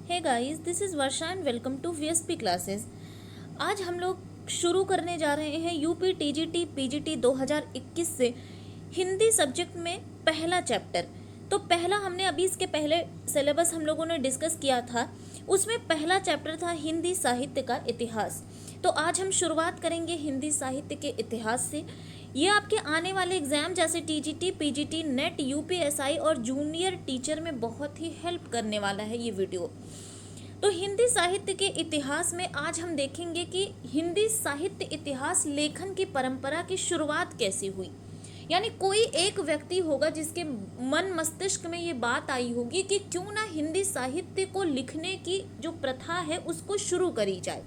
Hey guys, this is Varsha and welcome to VSP classes. आज हम लोग शुरू करने जा रहे हैं यूपी टीजीटी पीजीटी 2021 से हिंदी सब्जेक्ट में पहला चैप्टर। तो पहला हमने अभी इसके पहले सिलेबस हम लोगों ने डिस्कस किया था, उसमें पहला चैप्टर था हिंदी साहित्य का इतिहास। तो आज हम शुरुआत करेंगे हिंदी साहित्य के इतिहास से। ये आपके आने वाले एग्जाम जैसे टीजीटी पीजीटी नेट यूपीएसआई और जूनियर टीचर में बहुत ही हेल्प करने वाला है ये वीडियो। तो हिंदी साहित्य के इतिहास में आज हम देखेंगे कि हिंदी साहित्य इतिहास लेखन की परंपरा की शुरुआत कैसे हुई। यानी कोई एक व्यक्ति होगा जिसके मन मस्तिष्क में ये बात आई होगी कि क्यों ना हिंदी साहित्य को लिखने की जो प्रथा है उसको शुरू करी जाए।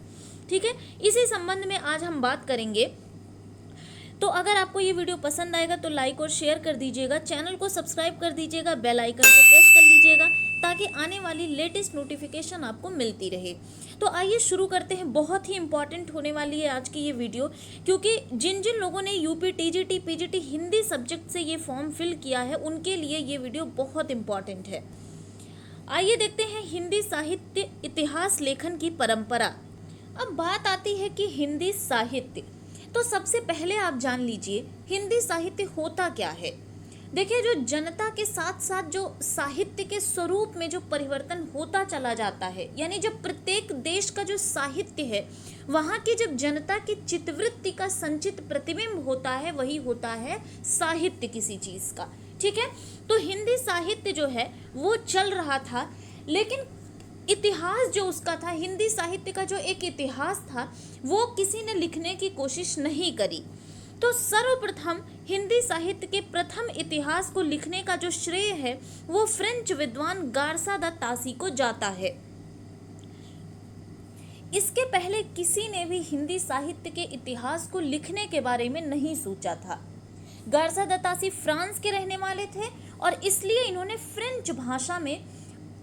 ठीक है, इसी संबंध में आज हम बात करेंगे। तो अगर आपको ये वीडियो पसंद आएगा तो लाइक और शेयर कर दीजिएगा, चैनल को सब्सक्राइब कर दीजिएगा, बेल आइकन को प्रेस कर लीजिएगा ताकि आने वाली लेटेस्ट नोटिफिकेशन आपको मिलती रहे। तो आइए शुरू करते हैं। बहुत ही इंपॉर्टेंट होने वाली है आज की ये वीडियो, क्योंकि जिन जिन लोगों ने UP TGT PGT Hindi subject से ये फॉर्म फिल किया है उनके लिए ये वीडियो बहुत इंपॉर्टेंट है। आइए देखते हैं हिंदी साहित्य इतिहास लेखन की परंपरा। अब बात आती है कि हिंदी साहित्य, तो सबसे पहले आप जान लीजिए हिंदी साहित्य होता क्या है। देखिए, जो जनता के साथ साथ जो साहित्य के स्वरूप में जो परिवर्तन होता चला जाता है, यानी जब प्रत्येक देश का जो साहित्य है वहाँ की जब जनता की चित्तवृत्ति का संचित प्रतिबिंब होता है, वही होता है साहित्य किसी चीज़ का। ठीक है, तो हिंदी साहित्य जो है वो चल रहा था, लेकिन इतिहास जो उसका था, हिंदी साहित्य का जो एक इतिहास था, वो किसी ने लिखने की कोशिश नहीं करी। तो सर्वप्रथम हिंदी साहित्य के प्रथम इतिहास को लिखने का जो श्रेय है वो फ्रेंच विद्वान गार्सा दा तासी को जाता है। इसके पहले किसी ने भी हिंदी साहित्य के इतिहास को लिखने के बारे में नहीं सोचा था। गार्सा दा तासी फ्रांस के रहने वाले थे और इसलिए इन्होंने फ्रेंच भाषा में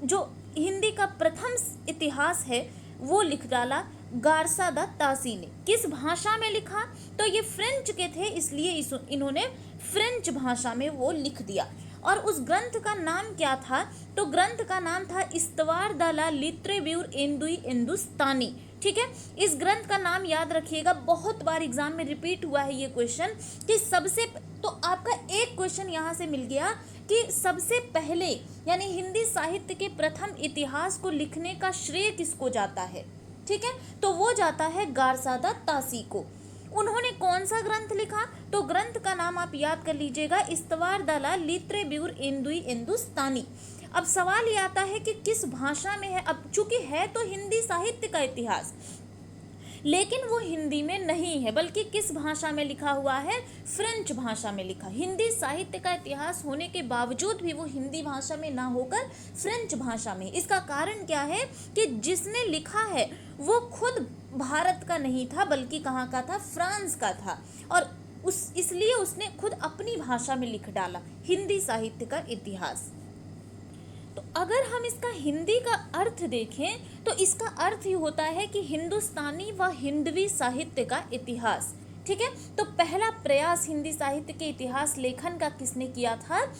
जो हिंदी का प्रथम इतिहास है वो लिख डाला गार्सा दा तासी ने। किस भाषा में लिखा? तो ये फ्रेंच के थे, इसलिए इन्होंने फ्रेंच भाषा में वो लिख दिया। और उस ग्रंथ का नाम क्या था? तो ग्रंथ का नाम था इस्तवार द ला लिट्रेव्यूर एंदुई हिंदुस्तानी। ठीक है, इस ग्रंथ का नाम याद रखिएगा, बहुत बार एग्जाम में रिपीट हुआ है ये क्वेश्चन कि सबसे, तो आपका एक क्वेश्चन यहाँ से मिल गया कि सबसे पहले यानी हिंदी साहित्य के प्रथम इतिहास को लिखने का श्रेय किसको जाता है। ठीक है, तो वो जाता है गार्सा दा तासी को। उन्होंने कौन सा ग्रंथ लिखा? तो ग्रंथ का नाम आप याद कर लीजिएगा, इस्तवार द ला लिट्रेव्यूर एंदुई हिंदुस्तानी। अब सवाल ये आता है कि किस भाषा में है। अब चूंकि है तो हिंदी साहित्य का इतिहास, लेकिन वो हिंदी में नहीं है, बल्कि किस भाषा में लिखा हुआ है? फ्रेंच भाषा में लिखा। हिंदी साहित्य का इतिहास होने के बावजूद भी वो हिंदी भाषा में ना होकर फ्रेंच भाषा में। इसका कारण क्या है कि जिसने लिखा है वो खुद भारत का नहीं था, बल्कि कहाँ का था? फ्रांस का था, और इसलिए उसने खुद अपनी भाषा में लिख डाला हिंदी साहित्य का इतिहास। तो अगर हम इसका हिंदी का अर्थ देखें तो इसका अर्थ ही होता है कि हिंदुस्तानी व हिंदवी साहित्य का इतिहास। ठीक है, तो पहला प्रयास हिंदी साहित्य के इतिहास लेखन का किसने किया था?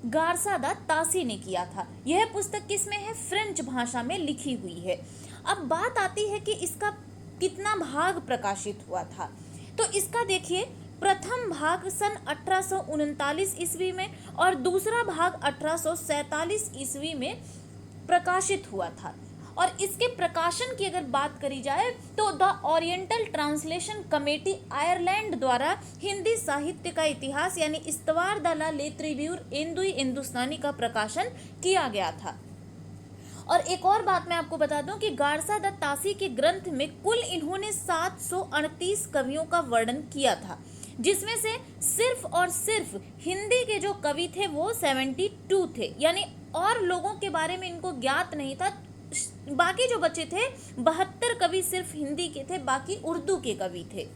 गार्सा दा तासी ने किया था। यह पुस्तक किसमें है? फ्रेंच भाषा में लिखी हुई है। अब बात आती है कि इसका कितना भाग प्रकाशित हुआ था। तो इसका देखिए, प्रथम भाग सन 1839 ईस्वी में और दूसरा भाग 1847 ईस्वी में प्रकाशित हुआ था। और इसके प्रकाशन की अगर बात करी जाए तो the oriental translation committee Ireland द्वारा हिंदी साहित्य का इतिहास यानी इस्तवार द ला लिट्रेव्यूर एंदुई हिंदुस्तानी का प्रकाशन किया गया था। और एक और बात मैं आपको बता दूं कि गार्सा दा तासी के ग्रंथ में कुल इन्होंने 738 कवियों का वर्णन किया था, जिसमें से सिर्फ और सिर्फ हिंदी के जो कवि थे वो 72 थे, यानी और लोगों के बारे में इनको ज्ञात नहीं था। बाकी जो बचे थे 72 कवि सिर्फ हिंदी के थे, बाकी उर्दू के कवि थे।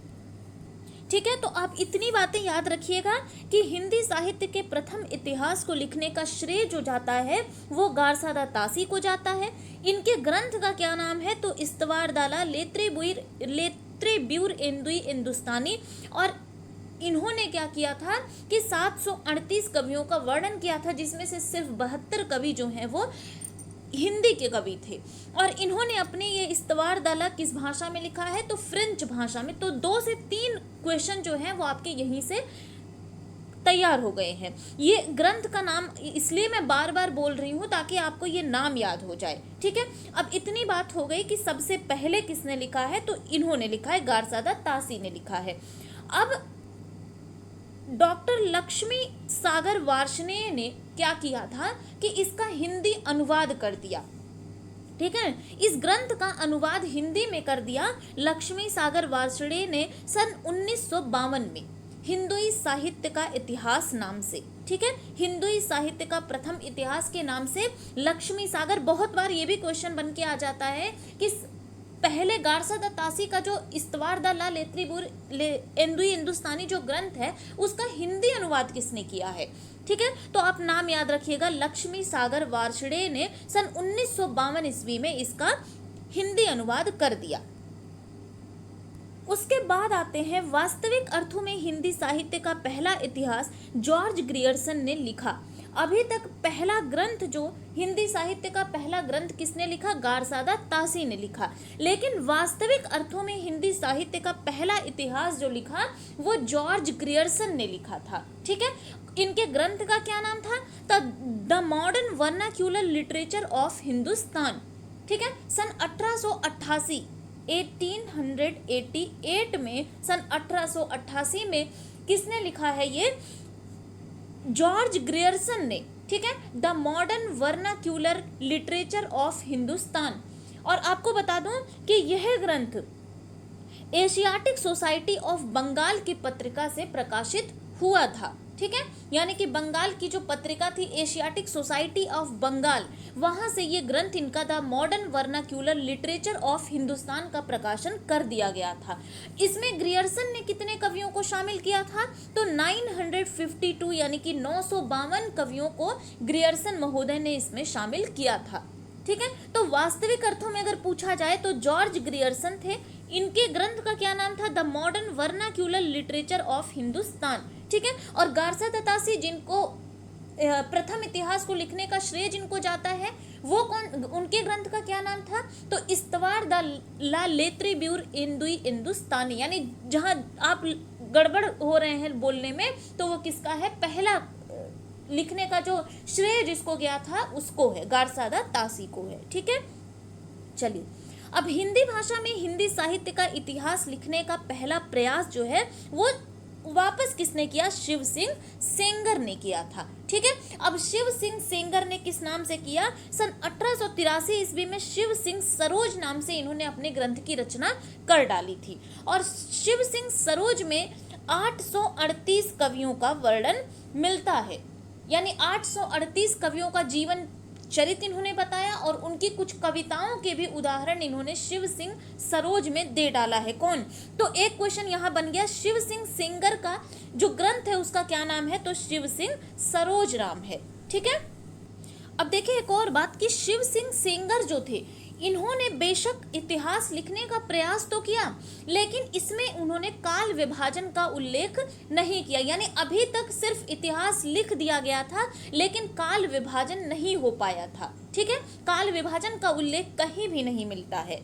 ठीक है, तो आप इतनी बातें याद रखिएगा कि हिंदी साहित्य के प्रथम इतिहास को लिखने का श्रेय जो जाता है वो गार्सा दा तासी को जाता है। इनके ग्रंथ का क्या नाम है? तो इस्तवार द ला लिट्रेव्यूर एंदुई हिंदुस्तानी। और इन्होंने क्या किया था कि 738 कवियों का वर्णन किया था, जिसमें से सिर्फ 72 कवि जो हैं वो हिंदी के कवि थे और इन्होंने अपने ये इस्तवारदाला किस भाषा में लिखा है, तो फ्रेंच भाषा में। तो 2 से 3 क्वेश्चन जो हैं वो आपके यहीं से तैयार हो गए हैं। ये ग्रंथ का नाम इसलिए मैं बार बार बोल रही हूँ ताकि आपको ये नाम याद हो जाए, ठीक है। अब इतनी बात हो गई कि सबसे पहले किसने लिखा है, तो इन्होंने लिखा है, गारसादा तासी ने लिखा है। अब डॉक्टर लक्ष्मी सागर वार्ष्णेय ने क्या किया था कि इसका हिंदी अनुवाद कर दिया, ठीक है। इस ग्रंथ का अनुवाद हिंदी में कर दिया लक्ष्मी सागर वार्ष्णेय ने सन 1952 में हिंदुई साहित्य का इतिहास नाम से, ठीक है। हिंदुई साहित्य का प्रथम इतिहास के नाम से लक्ष्मी सागर। बहुत बार ये भी क्वेश्चन बन के आ जाता है कि पहले गारसादा तासी का जो इस्तवारदाला लेत्रीबुर एंदुई हिंदुस्तानी जो ग्रंथ है उसका हिंदी अनुवाद किसने किया है, ठीक है। तो आप नाम याद रखिएगा, लक्ष्मी सागर वार्ष्णेय ने सन 1952 ईस्वी में इसका हिंदी अनुवाद कर दिया। उसके बाद आते हैं वास्तविक अर्थों में हिंदी साहित्य का पहला इतिहास जॉर्ज ग्रियर्सन ने लिखा। अभी तक पहला ग्रंथ जो हिंदी साहित्य का पहला ग्रंथ किसने लिखा, गारसादा तासी ने लिखा। लेकिन वास्तविक अर्थों में हिंदी साहित्य का पहला इतिहास जो लिखा वो जॉर्ज ग्रियर्सन ने लिखा था, ठीक है। इनके ग्रंथ का क्या नाम था, the modern vernacular literature of Hindustan, ठीक है। सन 1888 1888 में, सन 1888 में किसने लिखा है ये, जॉर्ज ग्रियर्सन ने, ठीक है, the modern vernacular literature of Hindustan. और आपको बता दूं कि यह ग्रंथ एशियाटिक सोसाइटी ऑफ बंगाल की पत्रिका से प्रकाशित हुआ था, ठीक है। यानी कि बंगाल की जो पत्रिका थी एशियाटिक सोसाइटी ऑफ बंगाल, वहां से ये ग्रंथ इनका the modern vernacular literature of Hindustan का प्रकाशन कर दिया गया था। इसमें ग्रियर्सन ने कितने कवियों को शामिल किया था, तो 952 यानी कि 952 कवियों को ग्रियर्सन महोदय ने इसमें शामिल किया था, ठीक है। तो वास्तविक अर्थों में अगर पूछा जाए तो जॉर्ज ग्रियर्सन थे। इनके ग्रंथ का क्या नाम था, the modern vernacular literature of Hindustan, ठीक है। और गारसादा तासी जिनको प्रथम इतिहास को लिखने का श्रेय जिनको जाता है वो कौन, उनके ग्रंथ का क्या नाम था, तो इस्तवारदाला लेत्रीबुर एंदुई हिंदुस्तानी। यानी जहां आप गड़बड़ हो रहे हैं बोलने में तो वो किसका है, पहला लिखने का जो श्रेय जिसको गया था उसको है, गारसादा तासी को है, ठीक है। चलिए अब हिंदी भाषा में हिंदी साहित्य का इतिहास लिखने का पहला प्रयास जो है वो वापस किसने किया, शिव सिंह सेंगर ने किया था, ठीक है। अब शिव सिंह सेंगर ने किस नाम से किया, सन 1883 ईस्वी में शिव सिंह सरोज नाम से इन्होंने अपने ग्रंथ की रचना कर डाली थी। और शिव सिंह सरोज में 838 कवियों का वर्णन मिलता है, यानी 838 कवियों का जीवन चरित्र इन्होंने बताया और उनकी कुछ कविताओं के भी उदाहरण इन्होंने शिव सिंह सरोज में दे डाला है। कौन, तो एक क्वेश्चन यहाँ बन गया, शिव सिंह सेंगर का जो ग्रंथ है उसका क्या नाम है, तो शिव सिंह सरोज राम है, ठीक है। अब देखिए एक और बात कि शिव सिंह सेंगर जो थे इन्होंने बेशक इतिहास लिखने का प्रयास तो किया लेकिन इसमें उन्होंने काल विभाजन का उल्लेख नहीं किया। यानी अभी तक सिर्फ इतिहास लिख दिया गया था लेकिन काल विभाजन नहीं हो पाया था, ठीक है। काल विभाजन का उल्लेख कहीं भी नहीं मिलता है।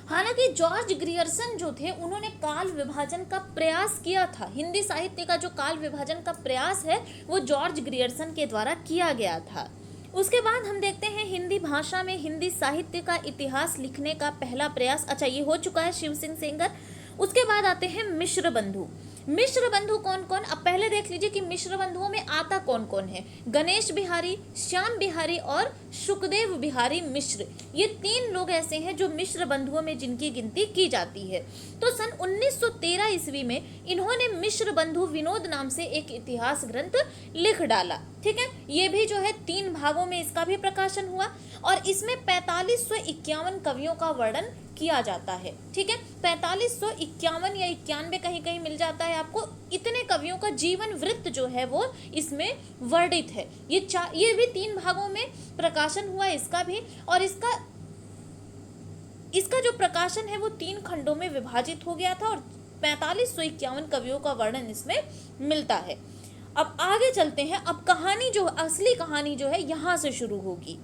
हालांकि जॉर्ज ग्रियर्सन जो थे उन्होंने काल विभाजन का प्रयास किया था। हिंदी साहित्य का जो काल विभाजन का प्रयास है वो जॉर्ज ग्रियर्सन के द्वारा किया गया था। उसके बाद हम देखते हैं हिंदी भाषा में हिंदी साहित्य का इतिहास लिखने का पहला प्रयास, अच्छा ये हो चुका है शिव सिंह सेंगर। उसके बाद आते हैं मिश्र बंधु। मिश्र बंधु कौन कौन, अब पहले देख लीजिए कि मिश्र बंधुओं में आता कौन कौन है, गणेश बिहारी, श्याम बिहारी और सुखदेव बिहारी मिश्र। ये 3 लोग ऐसे हैं जो मिश्र बंधुओं में जिनकी गिनती की जाती है। तो सन 1913 ईस्वी में इन्होंने मिश्र बंधु विनोद नाम से एक इतिहास ग्रंथ लिख डाला, ठीक है। ये भी जो है 3 भागों में इसका भी प्रकाशन हुआ और इसमें 4551 कवियों का वर्णन किया जाता है, ठीक है। 4551 या 91 कहीं कहीं मिल जाता है आपको। इतने कवियों का जीवन वृत्त जो है वो इसमें वर्णित है। ये भी 3 भागों में प्रकाशन हुआ इसका भी, और इसका जो प्रकाशन है वो 3 खंडों में विभाजित हो गया था और 4551 कवियों का वर्णन इसमें मिलता है। अब आगे चलते हैं। अब कहानी जो असली कहानी जो है यहाँ से शुरू होगी।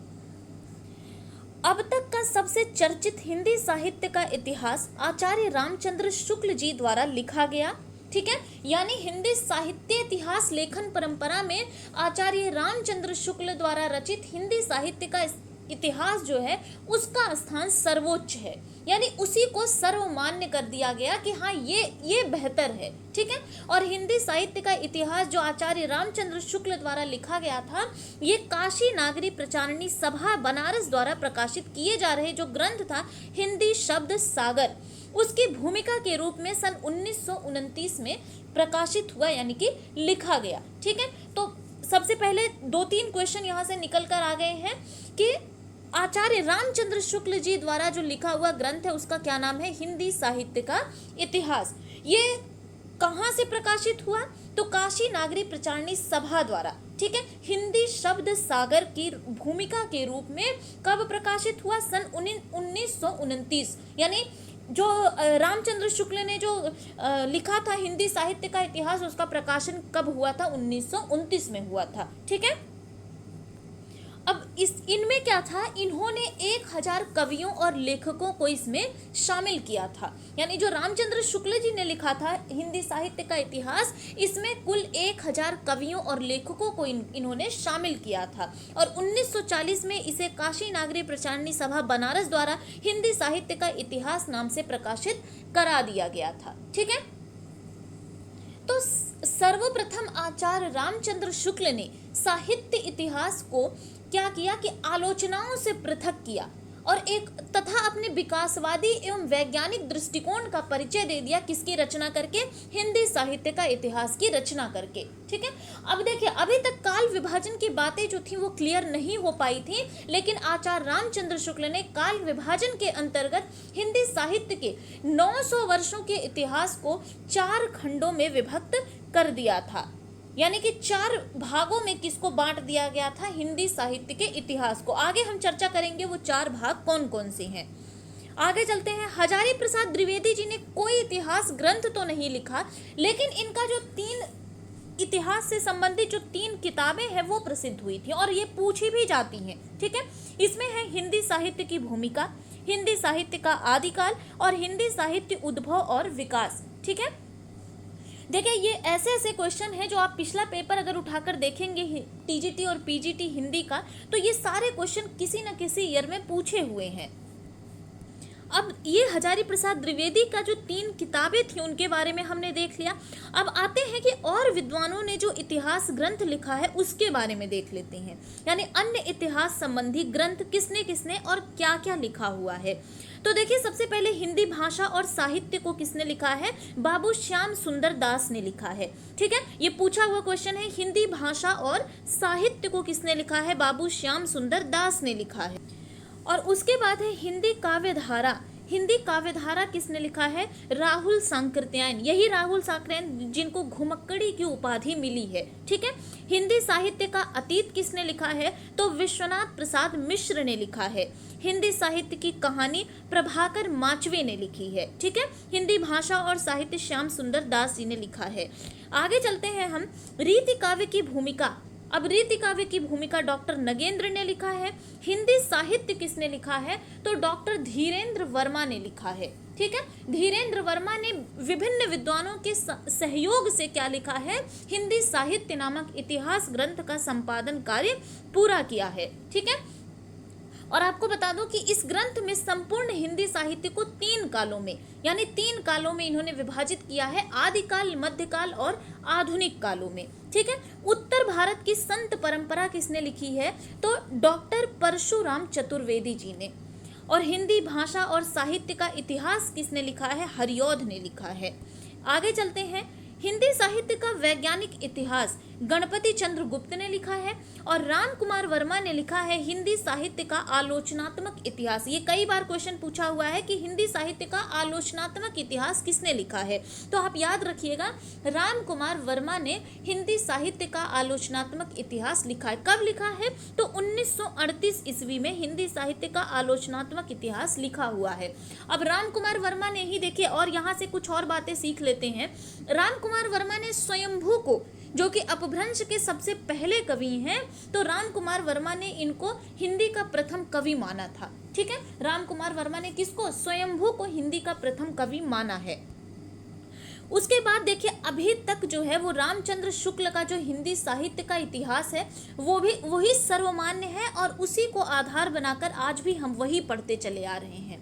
अब तक का सबसे चर्चित हिंदी साहित्य का इतिहास आचार्य रामचंद्र शुक्ल जी द्वारा लिखा गया। ठीक है, यानी हिंदी साहित्य इतिहास लेखन परंपरा में आचार्य रामचंद्र शुक्ल द्वारा रचित हिंदी साहित्य का इतिहास जो है उसका स्थान सर्वोच्च है, यानी उसी को सर्वमान्य कर दिया गया कि हाँ ये बेहतर है। ठीक है, और हिंदी साहित्य का इतिहास जो आचार्य रामचंद्र शुक्ल द्वारा लिखा गया था, ये काशी नागरी प्रचारणी सभा बनारस द्वारा प्रकाशित किए जा रहे जो ग्रंथ था हिंदी शब्द सागर, उसकी भूमिका के रूप में सन 1929 में प्रकाशित हुआ, यानी कि लिखा गया। ठीक है, तो सबसे पहले 2-3 क्वेश्चन यहाँ से निकल कर आ गए हैं कि आचार्य रामचंद्र शुक्ल जी द्वारा जो लिखा हुआ ग्रंथ है उसका क्या नाम है? हिंदी साहित्य का इतिहास। ये कहाँ से प्रकाशित हुआ? तो काशी नागरी प्रचारणी सभा द्वारा। ठीक है, हिंदी शब्द सागर की भूमिका के रूप में कब प्रकाशित हुआ? सन 1929, यानी जो रामचंद्र शुक्ल ने जो लिखा था हिंदी साहित्य का इतिहास, उसका प्रकाशन कब हुआ था? 1929 में हुआ था। ठीक है, अब इनमें क्या था, इन्होंने 1000 कवियों और लेखकों को इसमें शामिल किया था। यानी जो रामचंद्र शुक्ल जी ने लिखा था हिंदी साहित्य का इतिहास, इसमें कुल 1000 कवियों और लेखकों को इन्होंने शामिल किया था, और 1940 में इसे काशी नागरी प्रचारणी सभा बनारस द्वारा हिंदी साहित्य का इतिहास नाम से प्रकाशित करा दिया गया था। ठीक है, तो सर्वप्रथम आचार्य रामचंद्र शुक्ल ने साहित्य इतिहास को क्या किया कि आलोचनाओं से पृथक किया और एक तथा अपने विकासवादी एवं वैज्ञानिक दृष्टिकोण का परिचय दे दिया। किसकी रचना करके? हिंदी साहित्य का इतिहास की रचना करके। ठीक है, अब देखिए, अभी तक काल विभाजन की बातें जो थी वो क्लियर नहीं हो पाई थी, लेकिन आचार्य रामचंद्र शुक्ल ने काल विभाजन के अंतर्गत हिंदी साहित्य के 900 वर्षों के इतिहास को 4 खंडों में विभक्त कर दिया था, यानी कि 4 भागों में किसको बांट दिया गया था? हिंदी साहित्य के इतिहास को। आगे हम चर्चा करेंगे वो 4 भाग कौन कौन से हैं। आगे चलते हैं। हजारी प्रसाद द्विवेदी जी ने कोई इतिहास ग्रंथ तो नहीं लिखा, लेकिन इनका जो 3 इतिहास से संबंधित जो 3 किताबें हैं वो प्रसिद्ध हुई थी और ये पूछी भी जाती हैं। ठीक है, इसमें है हिंदी साहित्य की भूमिका, हिंदी साहित्य का आदिकाल और हिंदी साहित्य उद्भव और विकास। ठीक है, देखिए ये ऐसे क्वेश्चन है जो आप पिछला पेपर अगर उठाकर देखेंगे टीजीटी और पीजीटी हिंदी का, तो ये सारे क्वेश्चन किसी न किसी ईयर में पूछे हुए हैं। अब ये हजारी प्रसाद द्विवेदी का जो 3 किताबें थी उनके बारे में हमने देख लिया। अब आते हैं कि और विद्वानों ने जो इतिहास ग्रंथ लिखा है उसके बारे में देख लेते हैं, यानी अन्य इतिहास संबंधी ग्रंथ किसने किसने और क्या क्या लिखा हुआ है। तो देखिए, सबसे पहले हिंदी भाषा और साहित्य को किसने लिखा है? बाबू श्याम सुंदर दास ने लिखा है। ठीक है, ये पूछा हुआ क्वेश्चन है, हिंदी भाषा और साहित्य को किसने लिखा है? बाबू श्याम सुंदर दास ने लिखा है। और उसके बाद है हिंदी काव्यधारा। हिंदी काव्यधारा किसने लिखा है? राहुल सांकृत्यायन। यही राहुल सांकृत्यायन जिनको घुमक्कड़ी की उपाधि मिली है। ठीक है, हिंदी साहित्य का अतीत किसने लिखा है? तो विश्वनाथ प्रसाद मिश्र ने लिखा है। हिंदी साहित्य की कहानी प्रभाकर माचवे ने लिखी है। ठीक है, हिंदी भाषा और साहित्य श्याम सुंदर दास जी ने लिखा है। आगे चलते हैं हम। रीति काव्य की भूमिका। अब रीति काव्य की भूमिका डॉक्टर नगेंद्र ने लिखा है। हिंदी साहित्य किसने लिखा है? तो डॉक्टर धीरेन्द्र वर्मा ने लिखा है। ठीक है, धीरेन्द्र वर्मा ने विभिन्न विद्वानों के सहयोग से क्या लिखा है? हिंदी साहित्य नामक इतिहास ग्रंथ का संपादन कार्य पूरा किया है। ठीक है, और आपको बता दूं कि इस ग्रंथ में संपूर्ण हिंदी साहित्य को 3 कालों में, यानी 3 कालों में इन्होंने विभाजित किया है, आदिकाल, मध्यकाल और आधुनिक कालों में। ठीक है, उत्तर भारत की संत परंपरा किसने लिखी है? तो डॉक्टर परशुराम चतुर्वेदी जी ने। और हिंदी भाषा और साहित्य का इतिहास किसने लिखा है? हरिऔध ने लिखा है। आगे चलते हैं। हिंदी साहित्य का वैज्ञानिक इतिहास गणपति चंद्र गुप्त ने लिखा है और राम कुमार वर्मा ने लिखा है हिंदी साहित्य का आलोचनात्मक इतिहास। ये कई बार क्वेश्चन पूछा हुआ है कि हिंदी साहित्य का आलोचनात्मक इतिहास किसने लिखा है, तो आप याद रखिएगा राम कुमार वर्मा ने हिंदी साहित्य का आलोचनात्मक इतिहास लिखा है। कब लिखा है? तो 1938 ईस्वी में हिंदी साहित्य का आलोचनात्मक इतिहास लिखा हुआ है। अब राम कुमार वर्मा ने ही देखिए, और यहाँ से कुछ और बातें सीख लेते हैं। राम कुमार वर्मा ने स्वयंभू को, जो कि अपभ्रंश के सबसे पहले कवि हैं, तो राम कुमार वर्मा ने इनको हिंदी का प्रथम कवि माना था। ठीक है, राम कुमार वर्मा ने किसको, स्वयंभू को हिंदी का प्रथम कवि माना है। उसके बाद देखिए अभी तक जो है वो रामचंद्र शुक्ल का जो हिंदी साहित्य का इतिहास है वो भी वही सर्वमान्य है और उसी को आधार बनाकर आज भी हम वही पढ़ते चले आ रहे हैं।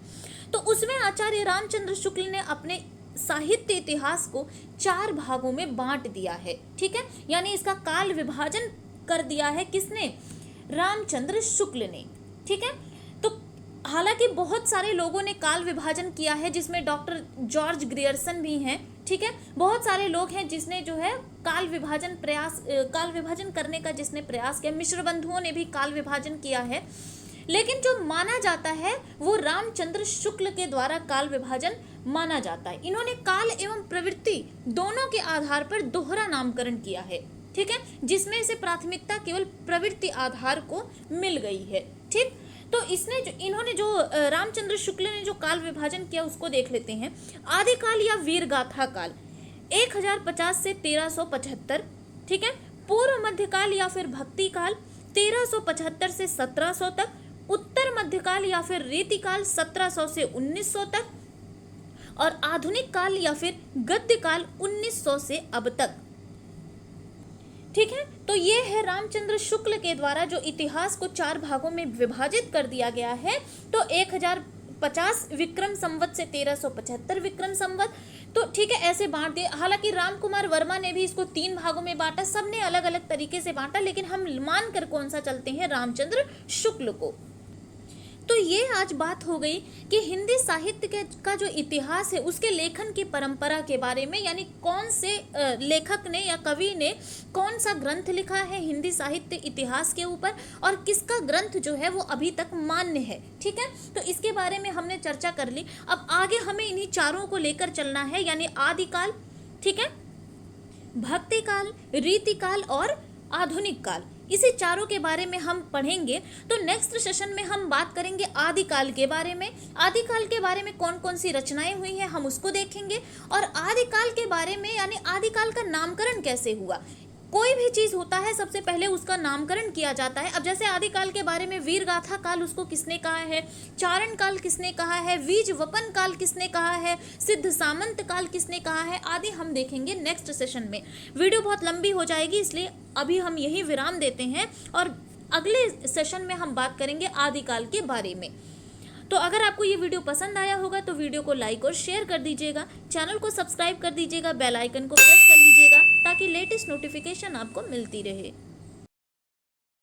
तो उसमें आचार्य रामचंद्र शुक्ल ने अपने साहित्य इतिहास को 4 भागों में बांट दिया है, ठीक है, यानी इसका काल विभाजन कर दिया है किसने, रामचंद्र शुक्ल ने, ठीक है। तो हालांकि बहुत सारे लोगों ने काल विभाजन किया है जिसमें डॉक्टर जॉर्ज ग्रियर्सन भी हैं, ठीक है, बहुत सारे लोग हैं जिसने जो है काल विभाजन करने का जिसने प्रयास किया, मिश्र बंधुओं ने भी काल विभाजन किया है, लेकिन जो माना जाता है वो रामचंद्र शुक्ल के द्वारा काल विभाजन माना जाता है। इन्होंने काल एवं प्रवृत्ति दोनों के आधार पर दोहरा नामकरण किया है, ठीक है, जिसमें से प्राथमिकता केवल प्रवृत्ति आधार को मिल गई है, ठीक। तो इन्होंने जो रामचंद्र शुक्ल ने जो काल विभाजन किया उसको देख लेते हैं। आदिकाल या वीरगाथा काल 1050 से 1375, ठीक है, पूर्व मध्यकाल या फिर भक्ति काल 1375 से 1700 तक, उत्तर मध्यकाल या फिर रीतिकाल 1700 से 1900 तक, और आधुनिक काल या फिर गद्य काल 1900 से अब तक, ठीक है। तो ये है रामचंद्र शुक्ल के द्वारा जो इतिहास को 4 भागों में विभाजित कर दिया गया है। तो 1050 विक्रम संवत से 1375 विक्रम संवत, तो ठीक है, ऐसे बांट दिए। हालांकि राम कुमार वर्मा ने भी इसको 3 भागों में बांटा, सबने अलग अलग तरीके से बांटा, लेकिन हम मानकर कौन सा चलते हैं, रामचंद्र शुक्ल को। तो ये आज बात हो गई कि हिंदी साहित्य का जो इतिहास है उसके लेखन की परंपरा के बारे में, यानी कौन से लेखक ने या कवि ने कौन सा ग्रंथ लिखा है हिंदी साहित्य इतिहास के ऊपर, और किसका ग्रंथ जो है वो अभी तक मान्य है, ठीक है। तो इसके बारे में हमने चर्चा कर ली। अब आगे हमें इन्हीं चारों को लेकर चलना है, यानी आदिकाल, ठीक है, भक्तिकाल, रीतिकाल और आधुनिक काल, इसी चारों के बारे में हम पढ़ेंगे। तो नेक्स्ट सेशन में हम बात करेंगे आदिकाल के बारे में। आदिकाल के बारे में कौन कौन सी रचनाएं हुई हैं हम उसको देखेंगे, और आदिकाल के बारे में यानी आदिकाल का नामकरण कैसे हुआ। कोई भी चीज होता है सबसे पहले उसका नामकरण किया जाता है। अब जैसे आदिकाल के बारे में वीरगाथा काल उसको किसने कहा है, चारण काल किसने कहा है, बीज वपन काल किसने कहा है, सिद्ध सामंत काल किसने कहा है, आदि हम देखेंगे नेक्स्ट सेशन में। वीडियो बहुत लंबी हो जाएगी इसलिए अभी हम यही विराम देते हैं और अगले सेशन में हम बात करेंगे आदिकाल के बारे में। तो अगर आपको ये वीडियो पसंद आया होगा तो वीडियो को लाइक और शेयर कर दीजिएगा, चैनल को सब्सक्राइब कर दीजिएगा, बेल आइकन को प्रेस कर लीजिएगा ताकि लेटेस्ट नोटिफिकेशन आपको मिलती रहे।